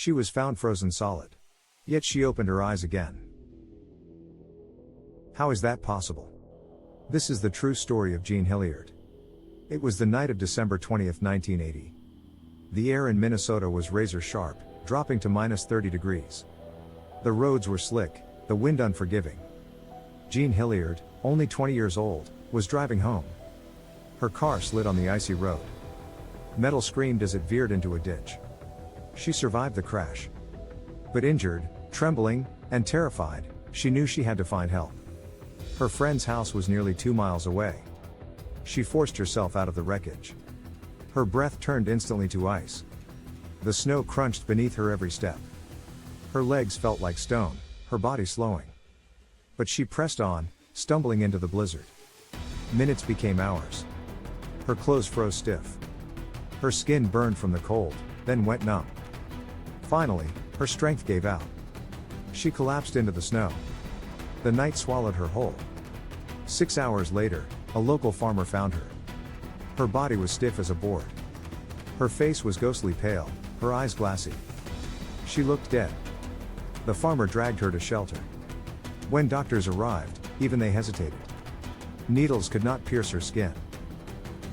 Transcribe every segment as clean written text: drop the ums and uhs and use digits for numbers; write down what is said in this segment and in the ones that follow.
She was found frozen solid. Yet she opened her eyes again. How is that possible? This is the true story of Jean Hilliard. It was the night of December 20, 1980. The air in Minnesota was razor sharp, dropping to -30 degrees. The roads were slick, the wind unforgiving. Jean Hilliard, only 20 years old, was driving home. Her car slid on the icy road. Metal screamed as it veered into a ditch. She survived the crash. But injured, trembling, and terrified, she knew she had to find help. Her friend's house was nearly 2 miles away. She forced herself out of the wreckage. Her breath turned instantly to ice. The snow crunched beneath her every step. Her legs felt like stone, her body slowing. But she pressed on, stumbling into the blizzard. Minutes became hours. Her clothes froze stiff. Her skin burned from the cold, then went numb. Finally, her strength gave out. She collapsed into the snow. The night swallowed her whole. 6 hours later, a local farmer found her. Her body was stiff as a board. Her face was ghostly pale, her eyes glassy. She looked dead. The farmer dragged her to shelter. When doctors arrived, even they hesitated. Needles could not pierce her skin.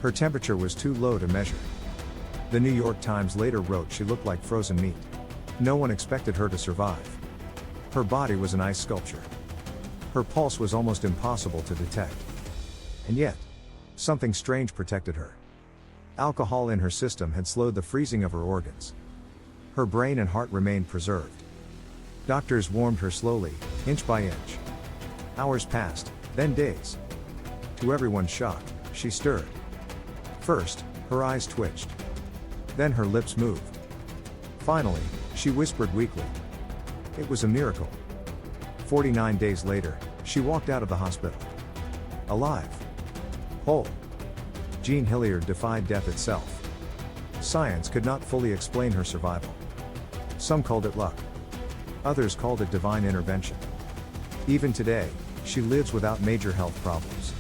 Her temperature was too low to measure. The New York Times later wrote she looked like frozen meat. No one expected her to survive. Her body was an ice sculpture. Her pulse was almost impossible to detect. And yet, something strange protected her. Alcohol in her system had slowed the freezing of her organs. Her brain and heart remained preserved. Doctors warmed her slowly, inch by inch. Hours passed, then days. To everyone's shock, she stirred. First, her eyes twitched. Then her lips moved. Finally, she whispered weakly. It was a miracle. 49 days later, she walked out of the hospital. Alive. Whole. Jean Hilliard defied death itself. Science could not fully explain her survival. Some called it luck. Others called it divine intervention. Even today, she lives without major health problems.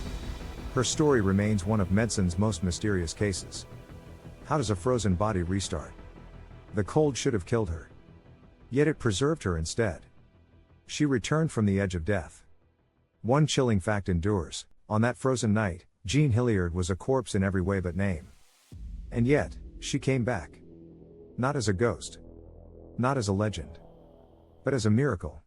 Her story remains one of medicine's most mysterious cases. How does a frozen body restart? The cold should have killed her. Yet it preserved her instead. She returned from the edge of death. One chilling fact endures: on that frozen night, Jean Hilliard was a corpse in every way but name. And yet, she came back. Not as a ghost. Not as a legend. But as a miracle.